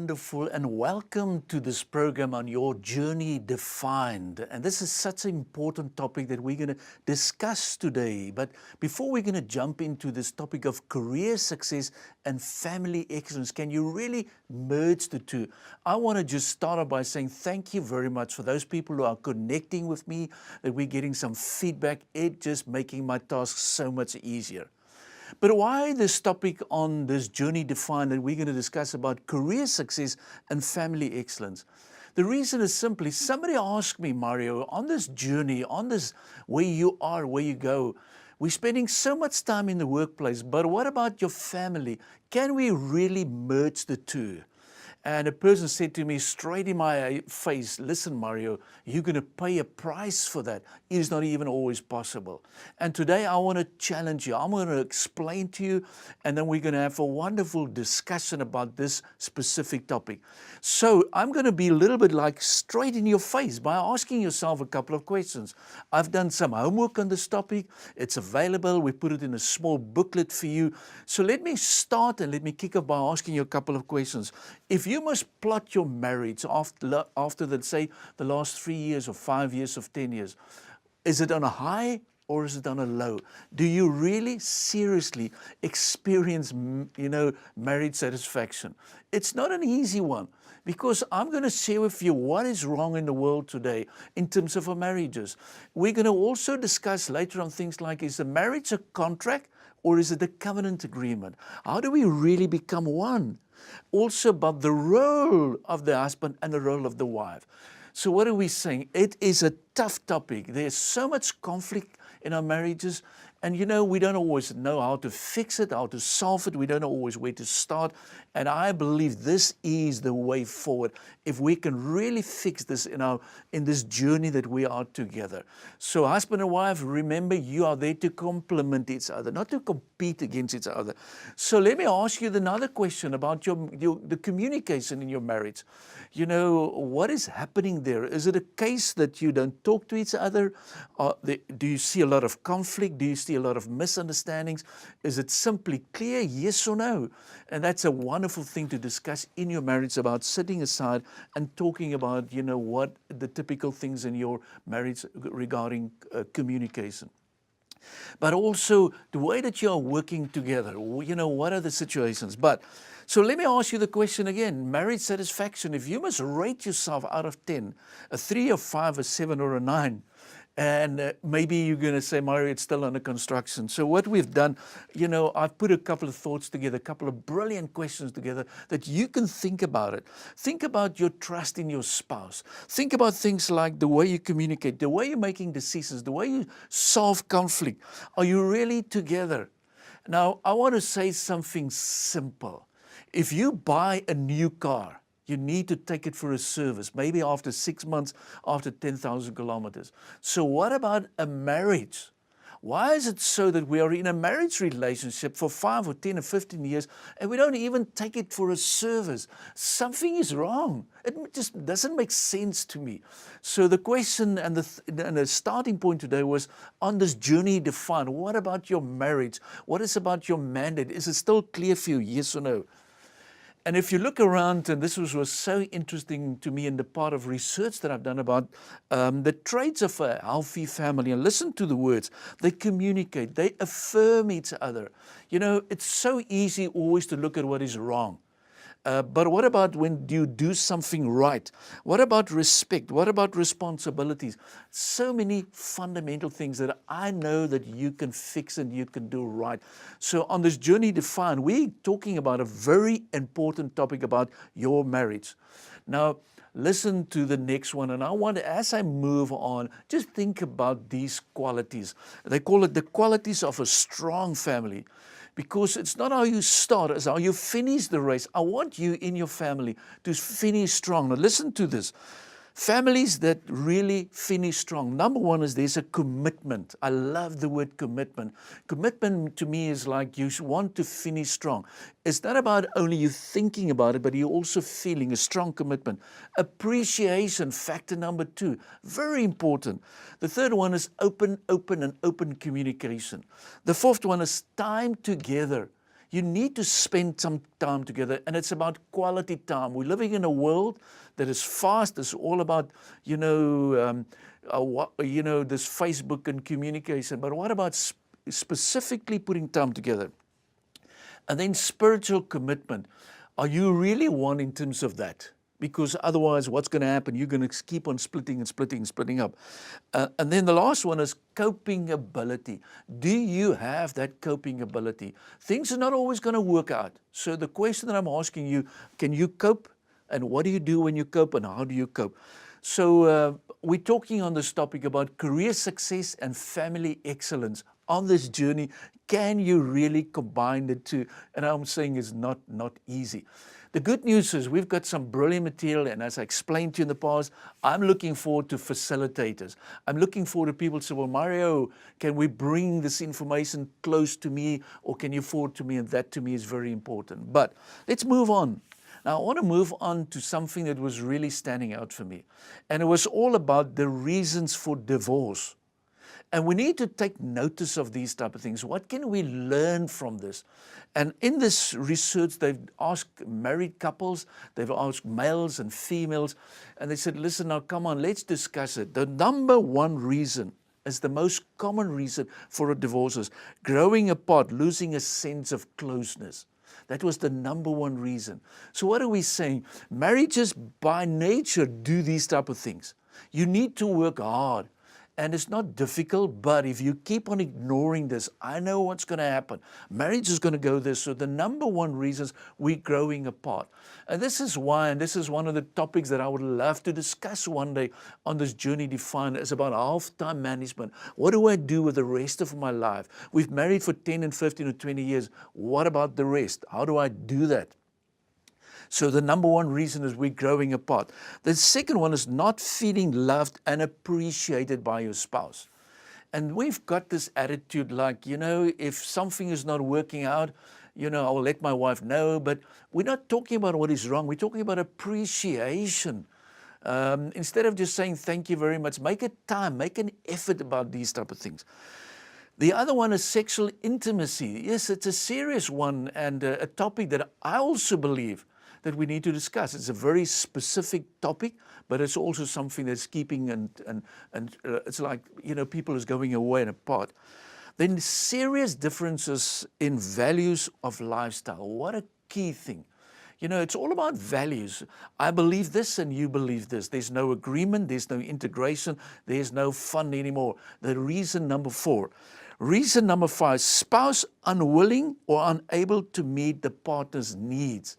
wonderful, and welcome to this program on Your Journey Defined. And this is such an important topic that we're going to discuss today. But before we're going to jump into this topic of career success and family excellence, can you really merge the two? I want to just start off by saying thank you very much for those people who are connecting with me, that we're getting some feedback. It's just making my task so much easier. But why this topic on this journey defined that we're going to discuss about career success and family excellence? The reason is simply, somebody asked me, Mario, on this journey, on this where you are, where you go, we're spending so much time in the workplace, but what about your family? Can we really merge the two? And a person said to me straight in my face, listen, Mario, you're going to pay a price for that. It is not even always possible. And today I want to challenge you. I'm going to explain to you, and then we're going to have a wonderful discussion about this specific topic. So I'm going to be a little bit like straight in your face by asking yourself a couple of questions. I've done some homework on this topic. It's available. We put it in a small booklet for you. So let me start and let me kick off by asking you a couple of questions. If you must plot your marriage after let's say, the last 3 years or 5 years or 10 years, is it on a high or is it on a low? Do you really seriously experience, marriage satisfaction? It's not an easy one, because I'm going to share with you what is wrong in the world today in terms of our marriages. We're going to also discuss later on things like, is a marriage a contract or is it a covenant agreement? How do we really become one? Also about the role of the husband and the role of the wife. So what are we saying? It is a tough topic. There's so much conflict in our marriages, and we don't always know how to fix it, how to solve it. We don't know always where to start. And I believe this is the way forward if we can really fix this in this journey that we are together. So husband and wife, remember, you are there to complement each other, not to compete against each other. So let me ask you another question about the communication in your marriage. What is happening there? Is it a case that you don't talk to each other? Do you see a lot of conflict? Do you see a lot of misunderstandings? Is it simply clear, yes or no? And that's a wonderful thing to discuss in your marriage, about sitting aside and talking about, what the typical things in your marriage regarding communication. But also the way that you are working together, what are the situations? So let me ask you the question again, marriage satisfaction. If you must rate yourself out of 10, a 3, a 5, a 7, or a 9, and maybe you're going to say, Mario, it's still under construction. So what we've done, I've put a couple of thoughts together, a couple of brilliant questions together that you can think about it. Think about your trust in your spouse. Think about things like the way you communicate, the way you're making decisions, the way you solve conflict. Are you really together? Now, I want to say something simple. If you buy a new car, you need to take it for a service, maybe after 6 months, after 10,000 kilometers. So what about a marriage? Why is it so that we are in a marriage relationship for 5 or 10 or 15 years and we don't even take it for a service? Something is wrong. It just doesn't make sense to me. So the question and the starting point today was on this journey defined. What about your marriage? What is about your mandate? Is it still clear for you, yes or no? And if you look around, and this was so interesting to me in the part of research that I've done about the traits of a healthy family, and listen to the words, they communicate, they affirm each other. It's so easy always to look at what is wrong. But what about when you do something right? What about respect? What about responsibilities? So many fundamental things that I know that you can fix and you can do right. So on this journey defined, we're talking about a very important topic about your marriage. Now, listen to the next one, and I want to, as I move on, just think about these qualities. They call it the qualities of a strong family. Because it's not how you start, it's how you finish the race. I want you in your family to finish strong. Now listen to this. Families that really finish strong. Number one is there's a commitment. I love the word commitment. Commitment to me is like you want to finish strong. It's not about only you thinking about it, but you're also feeling a strong commitment. Appreciation, factor number 2, very important. The third one is open communication. The fourth one is time together. You need to spend some time together, and it's about quality time. We're living in a world that is fast. It's all about, this Facebook and communication. But what about specifically putting time together? And then spiritual commitment. Are you really one in terms of that? Because otherwise, what's going to happen? You're going to keep on splitting and splitting and splitting up. And then the last one is coping ability. Do you have that coping ability? Things are not always going to work out. So the question that I'm asking you, can you cope? And what do you do when you cope? And how do you cope? So we're talking on this topic about career success and family excellence. On this journey, can you really combine the two? And I'm saying it's not easy. The good news is we've got some brilliant material, and as I explained to you in the past, I'm looking forward to facilitators. I'm looking forward to people who say, well, Mario, can we bring this information close to me, or can you forward to me? And that to me is very important. But let's move on. Now, I want to move on to something that was really standing out for me. And it was all about the reasons for divorce. And we need to take notice of these type of things. What can we learn from this? And in this research, they've asked married couples, they've asked males and females, and they said, listen, now come on, let's discuss it. The number one reason is the most common reason for a divorce is growing apart, losing a sense of closeness. That was the number one reason. So what are we saying? Marriages by nature do these type of things. You need to work hard. And it's not difficult, but if you keep on ignoring this, I know what's going to happen. Marriage is going to go this. So the number one reason is we're growing apart. And this is why, and this is one of the topics that I would love to discuss one day on this journey defined, is about half-time management. What do I do with the rest of my life? We've married for 10 and 15 or 20 years. What about the rest? How do I do that? So the number one reason is we're growing apart. The second one is not feeling loved and appreciated by your spouse. And we've got this attitude like, if something is not working out, I'll let my wife know. But we're not talking about what is wrong. We're talking about appreciation. Instead of just saying thank you very much, make a time, make an effort about these type of things. The other one is sexual intimacy. Yes, it's a serious one and a topic that I also believe that we need to discuss. It's a very specific topic, but it's also something that's keeping and it's like, people is going away and apart. Then serious differences in values of lifestyle. What a key thing. It's all about values. I believe this and you believe this. There's no agreement, there's no integration, there's no fun anymore. The reason number 4. Reason number 5, spouse unwilling or unable to meet the partner's needs.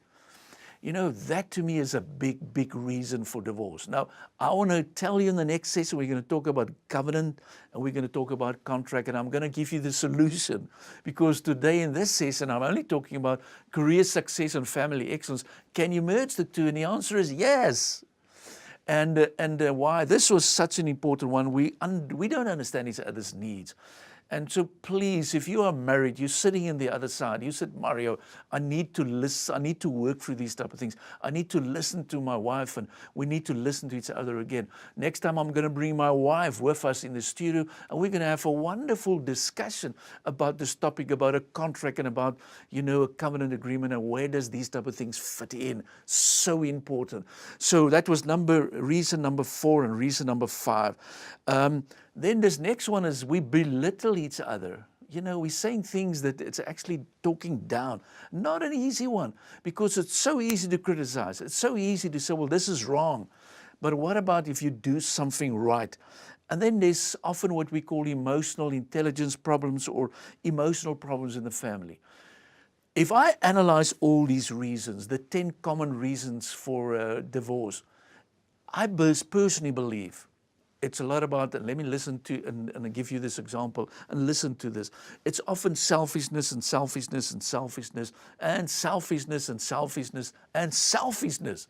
That to me is a big, big reason for divorce. Now, I want to tell you in the next session, we're going to talk about covenant and we're going to talk about contract, and I'm going to give you the solution. Because today in this session, I'm only talking about career success and family excellence. Can you merge the two? And the answer is yes. And why? This was such an important one. We don't understand each other's needs. And so please, if you are married, you're sitting in the other side, you said, Mario, I need to listen, I need to work through these type of things. I need to listen to my wife, and we need to listen to each other again. Next time I'm going to bring my wife with us in the studio, and we're going to have a wonderful discussion about this topic, about a contract and about, a covenant agreement, and where does these type of things fit in. So important. So that was reason number 4 and reason number 5. Then this next one is we belittle each other. We're saying things that it's actually talking down. Not an easy one, because it's so easy to criticize. It's so easy to say, well, this is wrong. But what about if you do something right? And then there's often what we call emotional intelligence problems or emotional problems in the family. If I analyze all these reasons, the 10 common reasons for divorce, I personally believe it's a lot about, and let me listen to, and give you this example, and listen to this. It's often selfishness and selfishness and selfishness and selfishness and selfishness and selfishness.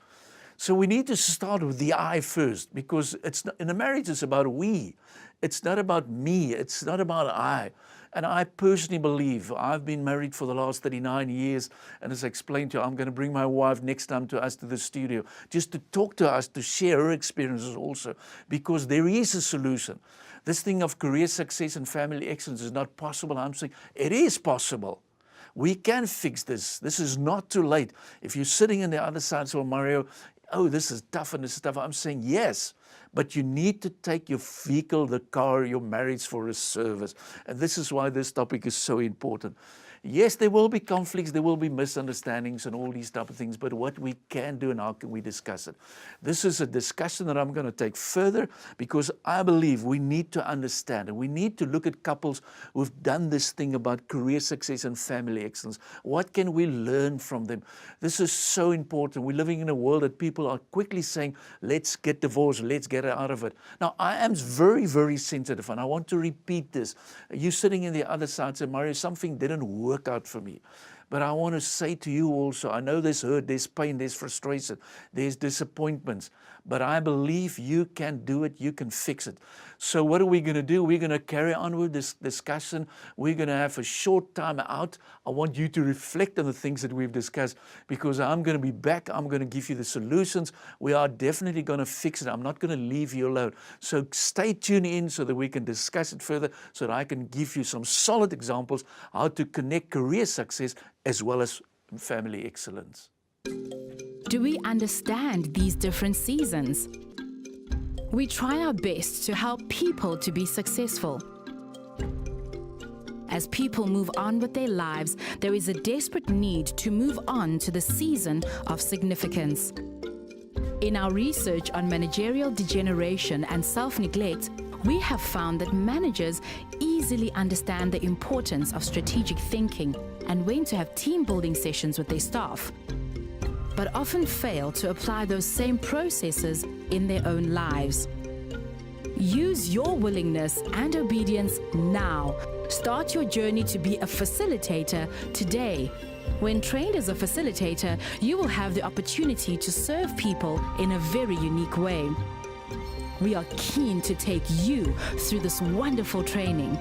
So we need to start with the I first, because in a marriage it's about we. It's not about me. It's not about I. And I personally believe, I've been married for the last 39 years, and as I explained to you, I'm going to bring my wife next time to us to the studio, just to talk to us, to share her experiences also, because there is a solution. This thing of career success and family excellence is not possible. I'm saying it is possible. We can fix this. This is not too late. If you're sitting on the other side, so Mario, oh, this is tough and this is tough. I'm saying yes, but you need to take your vehicle, the car, your marriage for a service. And this is why this topic is so important. Yes, there will be conflicts, there will be misunderstandings and all these type of things, but what we can do and how can we discuss it? This is a discussion that I'm going to take further because I believe we need to understand and we need to look at couples who've done this thing about career success and family excellence. What can we learn from them? This is so important. We're living in a world that people are quickly saying, let's get divorced, let's get out of it. Now, I am very, very sensitive and I want to repeat this. You sitting in the other side say, Mario, something didn't work out for me. But I want to say to you also, I know there's hurt, there's pain, there's frustration, there's disappointments, but I believe you can do it, you can fix it. So what are we going to do? We're going to carry on with this discussion. We're going to have a short time out. I want you to reflect on the things that we've discussed because I'm going to be back. I'm going to give you the solutions. We are definitely going to fix it. I'm not going to leave you alone. So stay tuned in so that we can discuss it further, so that I can give you some solid examples how to connect career success as well as family excellence. Do we understand these different seasons? We try our best to help people to be successful. As people move on with their lives, there is a desperate need to move on to the season of significance. In our research on managerial degeneration and self-neglect, we have found that managers easily understand the importance of strategic thinking and when to have team-building sessions with their staff, but often fail to apply those same processes in their own lives. Use your willingness and obedience now. Start your journey to be a facilitator today. When trained as a facilitator, you will have the opportunity to serve people in a very unique way. We are keen to take you through this wonderful training.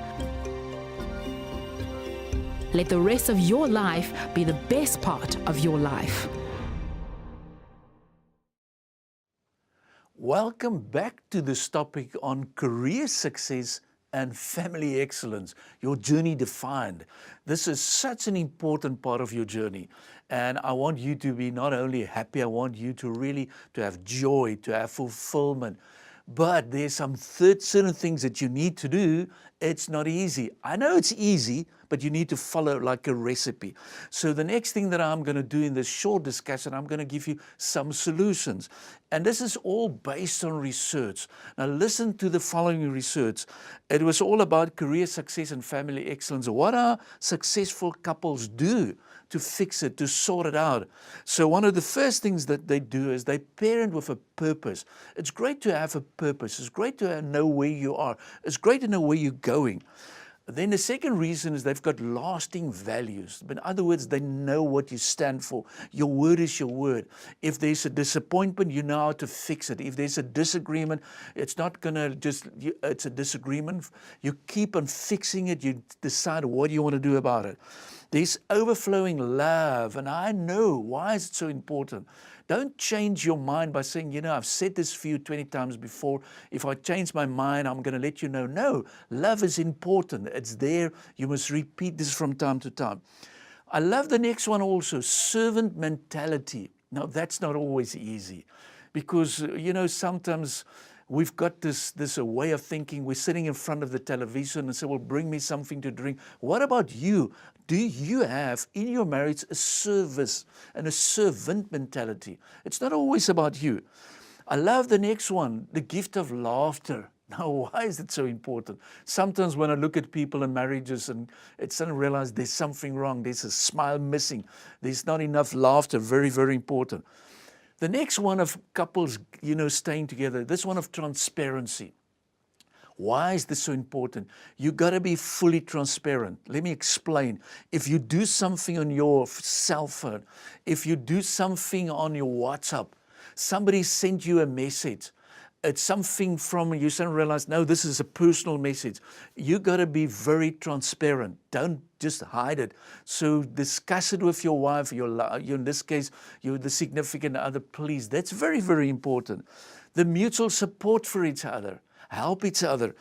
Let the rest of your life be the best part of your life. Welcome back to this topic on career success and family excellence, your journey defined. This is such an important part of your journey. And I want you to be not only happy, I want you to really to have joy, to have fulfillment. But there's some certain things that you need to do. It's not easy. I know it's easy, but you need to follow like a recipe. So the next thing that I'm going to do in this short discussion, I'm going to give you some solutions. And this is all based on research. Now listen to the following research. It was all about career success and family excellence. What are successful couples do to fix it, to sort it out? So one of the first things that they do is they parent with a purpose. It's great to have a purpose. It's great to know where you are. It's great to know where you're going. Then the second reason is they've got lasting values. In other words, they know what you stand for. Your word is your word. If there's a disappointment, you know how to fix it. If there's a disagreement, it's not going to just, it's a disagreement. You keep on fixing it. You decide what you want to do about it. There's overflowing love. And I know, why is it so important? Don't change your mind by saying, you know, I've said this for you 20 times before. If I change my mind, I'm going to let you know. No, love is important. It's there. You must repeat this from time to time. I love the next one also, servant mentality. Now, that's not always easy because, you know, sometimes we've got this way of thinking. We're sitting in front of the television and say, well, bring me something to drink. What about you? Do you have in your marriage a service and a servant mentality? It's not always about you. I love the next one, the gift of laughter. Now, why is it so important? Sometimes when I look at people in marriages and it's suddenly realize there's something wrong, there's a smile missing, there's not enough laughter, very, very important. The next one of couples, you know, staying together, this one of transparency. Why is this so important? You got to be fully transparent. Let me explain. If you do something on your cell phone, if you do something on your WhatsApp, somebody sent you a message, it's something from you suddenly realize, no, this is a personal message. You got to be very transparent. Don't just hide it. So discuss it with your wife, in this case, the significant other, please. That's very, very important. The mutual support for each other. Help each other.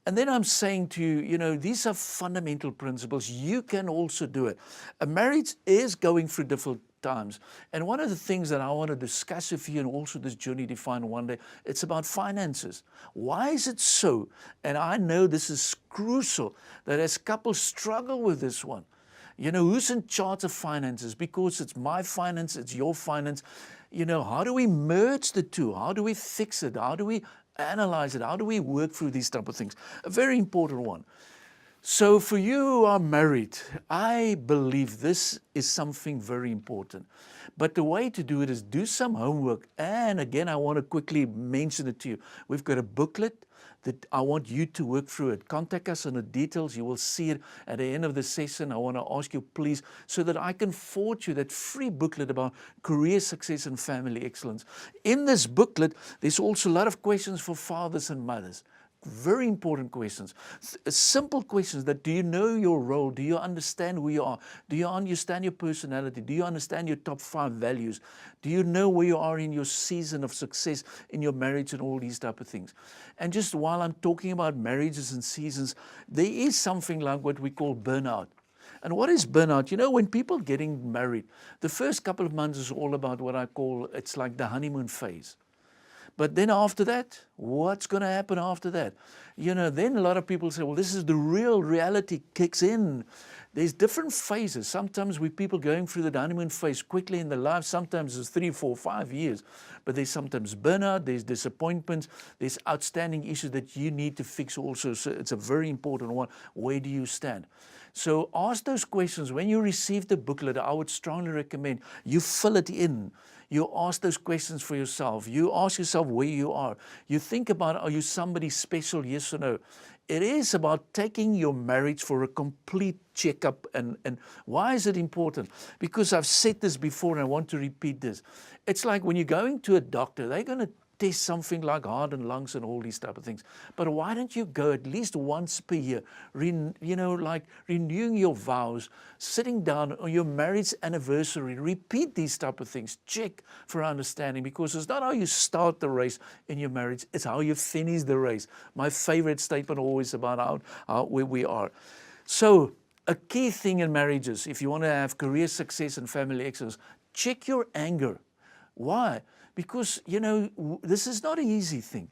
And then I'm saying to you, you know, these are fundamental principles. You can also do it. A marriage is going through difficult times. And one of the things that I want to discuss with you, and also this journey defined one day, it's about finances. Why is it so? And I know this is crucial, that as couples struggle with this one. You know, who's in charge of finances? Because it's my finance, it's your finance. You know, how do we merge the two? How do we fix it? How do we analyze it? How do we work through these type of things? A very important one. So for you who are married, I believe this is something very important. But the way to do it is do some homework. And again, I want to quickly mention it to you. We've got a booklet that I want you to work through it. Contact us on the details. You will see it at the end of the session. I want to ask you, please, so that I can forward you that free booklet about career success and family excellence. In this booklet, there's also a lot of questions for fathers and mothers. Very important questions, simple questions that do you know your role? Do you understand who you are? Do you understand your personality? Do you understand your top 5 values? Do you know where you are in your season of success in your marriage and all these type of things? And just while I'm talking about marriages and seasons, there is something like what we call burnout. And what is burnout? You know, when people getting married, the first couple of months is all about what I call, it's like the honeymoon phase. But then after that, what's going to happen after that? You know, then a lot of people say, well, this is the real reality kicks in. There's different phases. Sometimes we people going through the honeymoon phase quickly in their life. Sometimes it's 3, 4, 5 years. But there's sometimes burnout, there's disappointments, there's outstanding issues that you need to fix also. So it's a very important one. Where do you stand? So ask those questions. When you receive the booklet, I would strongly recommend you fill it in. You ask those questions for yourself. You ask yourself where you are. You think about, are you somebody special, yes or no? It is about taking your marriage for a complete checkup. And why is it important? Because I've said this before and I want to repeat this. It's like when you're going to a doctor, they're going to test something like heart and lungs and all these type of things. But why don't you go at least once per year, like renewing your vows, sitting down on your marriage anniversary, repeat these type of things, check for understanding, because it's not how you start the race in your marriage, it's how you finish the race. My favorite statement always about where we are. So a key thing in marriages, if you want to have career success and family excellence, check your anger. Why? Because, you know, this is not an easy thing.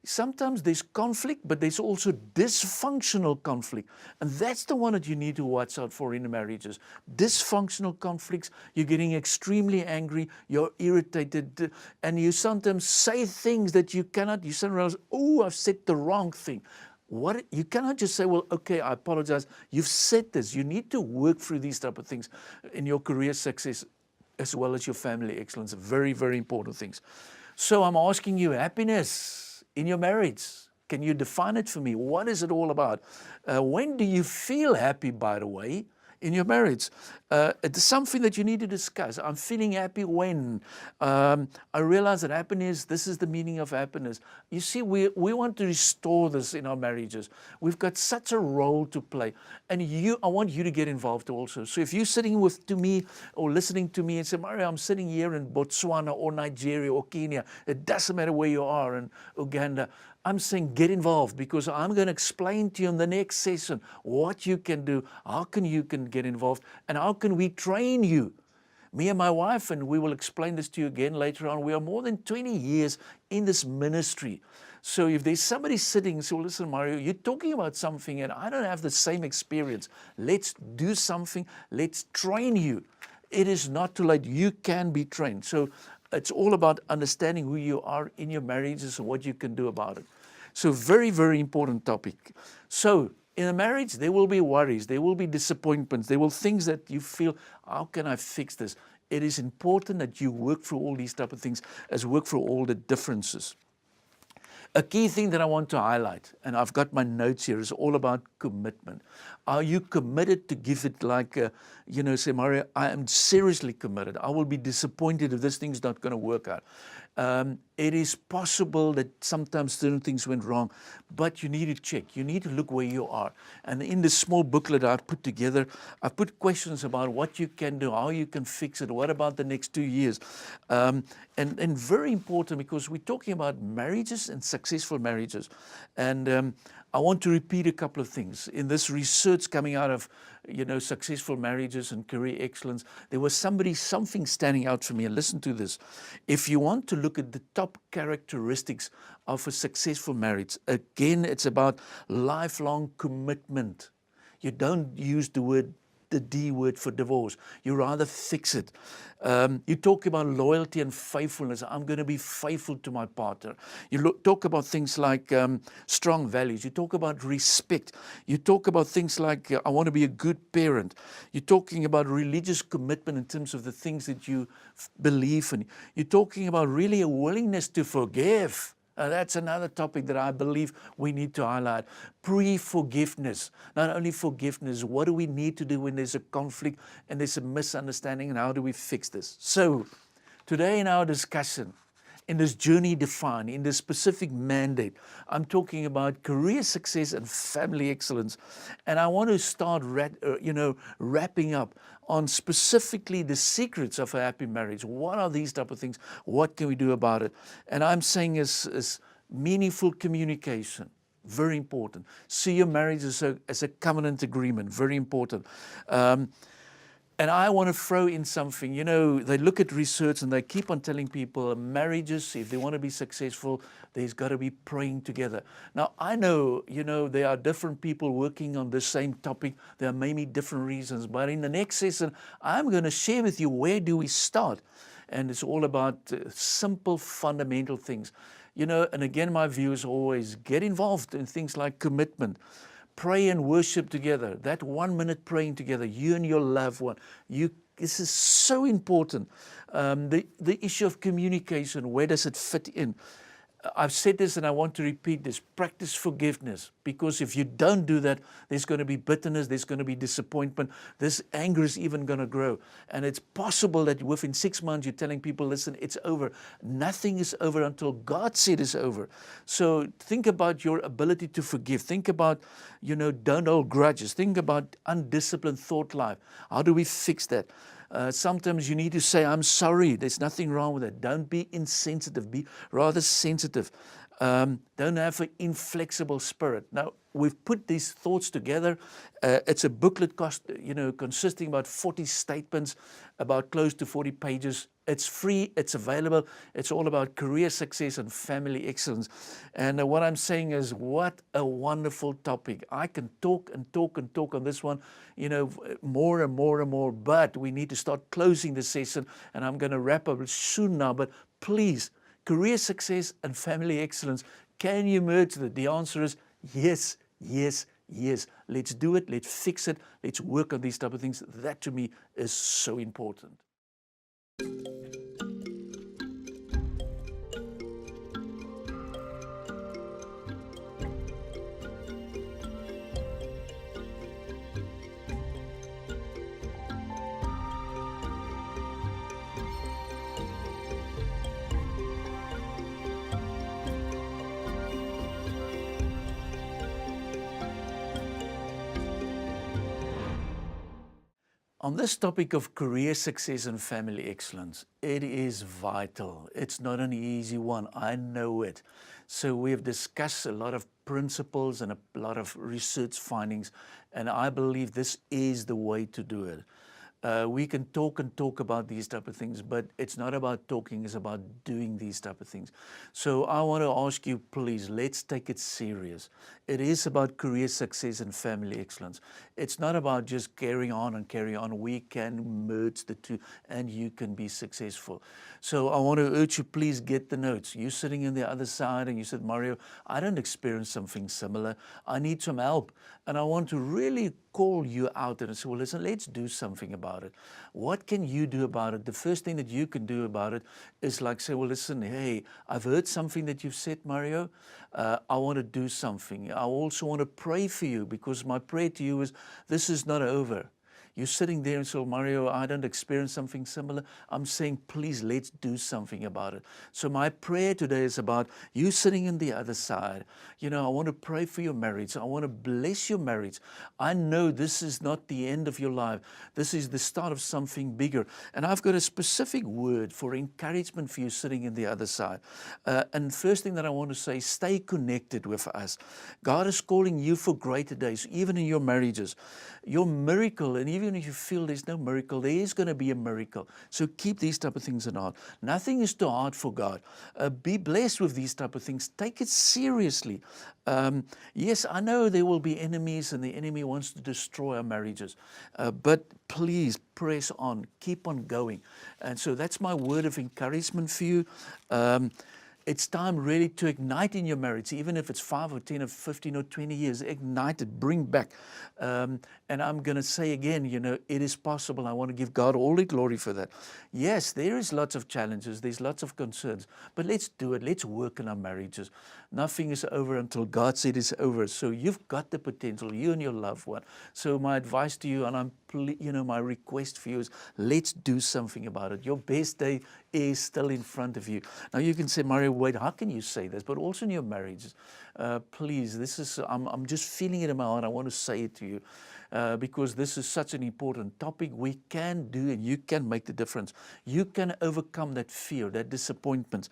Sometimes there's conflict, but there's also dysfunctional conflict. And that's the one that you need to watch out for in marriages. Dysfunctional conflicts, you're getting extremely angry, you're irritated, and you sometimes say things that you cannot, you suddenly realize, oh, I've said the wrong thing. You cannot just say, well, okay, I apologize. You've said this. You need to work through these type of things in your career success, as well as your family excellence. Very, very important things. So I'm asking you, happiness in your marriage. Can you define it for me? What is it all about? When do you feel happy, by the way, in your marriage? It's something that you need to discuss. I'm feeling happy when I realize that happiness, this is the meaning of happiness. You see, we want to restore this in our marriages. We've got such a role to play. And I want you to get involved also. So if you're sitting to me or listening to me and say, Mario, I'm sitting here in Botswana or Nigeria or Kenya, it doesn't matter where you are, in Uganda, I'm saying get involved, because I'm going to explain to you in the next session what you can do, how you can get involved, and how can we train you. Me and my wife, and we will explain this to you again later on, we are more than 20 years in this ministry. So if there's somebody sitting and say, well, listen, Mario, you're talking about something and I don't have the same experience. Let's do something. Let's train you. It is not too late. You can be trained. So it's all about understanding who you are in your marriages and what you can do about it. So very, very important topic. So in a marriage, there will be worries, there will be disappointments, there will be things that you feel, how can I fix this? It is important that you work through all these type of things, as work through all the differences. A key thing that I want to highlight, and I've got my notes here, is all about commitment. Are you committed to give it like, say, Mario, I am seriously committed. I will be disappointed if this thing's not going to work out. It is possible that sometimes certain things went wrong, but you need to check. You need to look where you are. And in this small booklet I've put together, I've put questions about what you can do, how you can fix it, what about the next 2 years. And very important, because we're talking about marriages and successful marriages. And I want to repeat a couple of things. In this research coming out of, successful marriages and career excellence, there was something standing out for me. And listen to this. If you want to look at the top characteristics of a successful marriage, again, it's about lifelong commitment. You don't use the D word for divorce. You rather fix it. You talk about loyalty and faithfulness. I'm going to be faithful to my partner. You talk about things like strong values. You talk about respect. You talk about things like I want to be a good parent. You're talking about religious commitment in terms of the things that you believe in. You're talking about really a willingness to forgive. That's another topic that I believe we need to highlight. Pre-forgiveness. Not only forgiveness, what do we need to do when there's a conflict and there's a misunderstanding, and how do we fix this? So, today in our discussion, in this journey defined, in this specific mandate, I'm talking about career success and family excellence. And I want to start wrapping up on specifically the secrets of a happy marriage. What are these type of things? What can we do about it? And I'm saying is meaningful communication. Very important. See your marriage as a covenant agreement. Very important. And I want to throw in something. They look at research and they keep on telling people marriages, if they want to be successful, there's got to be praying together. Now, I know, there are different people working on the same topic. There are maybe different reasons. But in the next session, I'm going to share with you where do we start. And it's all about simple, fundamental things. And again, my view is always get involved in things like commitment. Pray and worship together. That 1 minute praying together, you and your loved one. This is so important. The issue of communication, where does it fit in? I've said this and I want to repeat this. Practice forgiveness, because if you don't do that, there's going to be bitterness, there's going to be disappointment. This anger is even going to grow. And it's possible that within 6 months you're telling people, listen, it's over. Nothing is over until God said it's over. So think about your ability to forgive. Think about, don't hold grudges. Think about undisciplined thought life. How do we fix that? Sometimes you need to say, I'm sorry. There's nothing wrong with it. Don't be insensitive. Be rather sensitive. Don't have an inflexible spirit. Now, we've put these thoughts together. It's a booklet consisting about 40 statements, about close to 40 pages. It's free. It's available. It's all about career success and family excellence. And what I'm saying is, what a wonderful topic. I can talk and talk and talk on this one, more and more and more. But we need to start closing the session. And I'm going to wrap up soon now. But please, career success and family excellence, can you merge that? The answer is yes, yes, yes. Let's do it. Let's fix it. Let's work on these type of things. That to me is so important. On this topic of career success and family excellence, it is vital. It's not an easy one. I know it. So we have discussed a lot of principles and a lot of research findings, and I believe this is the way to do it. We can talk and talk about these type of things, but it's not about talking, it's about doing these type of things. So I want to ask you, please, let's take it serious. It is about career success and family excellence. It's not about just carrying on and carry on. We can merge the two and you can be successful. So I want to urge you, please get the notes. You're sitting in the other side and you said, Mario, I don't experience something similar. I need some help. And I want to really call you out and say, well, listen, let's do something about it. What can you do about it? The first thing that you can do about it is like say, well, listen, hey, I've heard something that you've said, Mario. I want to do something. I also want to pray for you, because my prayer to you is, this is not over. you're sitting there and say, Mario, I don't experience something similar. I'm saying, please, let's do something about it. So my prayer today is about you sitting on the other side. You know, I want to pray for your marriage. I want to bless your marriage. I know this is not the end of your life. This is the start of something bigger. And I've got a specific word for encouragement for you sitting in the other side. And first thing that I want to say, stay connected with us. God is calling you for greater days, even in your marriages. Your miracle, and even if you feel there's no miracle, there is going to be a miracle. So keep these type of things in heart. Nothing is too hard for God. Be blessed with these type of things. Take it seriously. Yes, I know there will be enemies, and the enemy wants to destroy our marriages. But please press on. Keep on going. And so that's my word of encouragement for you. It's time really to ignite in your marriage, even if it's 5 or 10 or 15 or 20 years, ignite it, bring back. And I'm going to say again, you know, it is possible. I want to give God all the glory for that. Yes, there is lots of challenges. There's lots of concerns, but let's do it. Let's work in our marriages. Nothing is over until God said it's over. So you've got the potential, you and your loved one. So my advice to you, and my request for you is, let's do something about it. Your best day is still in front of you. Now you can say, Mario, wait, how can you say this? But also in your marriages, please, this is, I'm just feeling it in my heart. I want to say it to you. Because this is such an important topic. We can do, and you can make the difference. You can overcome that fear, that disappointment.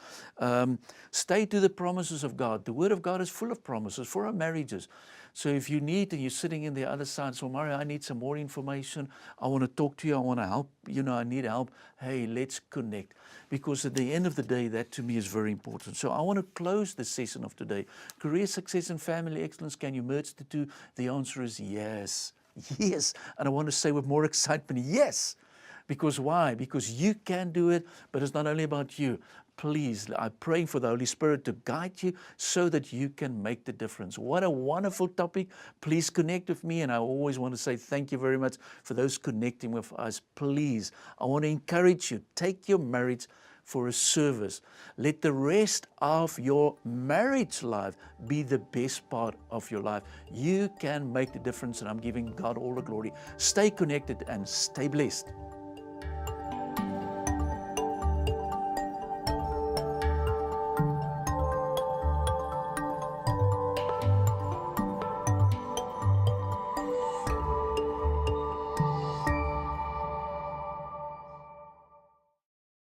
Stay to the promises of God. The Word of God is full of promises for our marriages. So if you need, and you're sitting in the other side, so Mario, I need some more information. I want to talk to you. I want to help. You know, I need help. Hey, let's connect. Because at the end of the day, that to me is very important. So I want to close the session of today. Career success and family excellence, can you merge the two? The answer is yes. Yes. And I want to say with more excitement, yes. Because why? Because you can do it, but it's not only about you. Please, I'm praying for the Holy Spirit to guide you so that you can make the difference. What a wonderful topic. Please connect with me. And I always want to say thank you very much for those connecting with us. Please, I want to encourage you. Take your marriage for a service. Let the rest of your marriage life be the best part of your life. You can make the difference, and I'm giving God all the glory. Stay connected and stay blessed.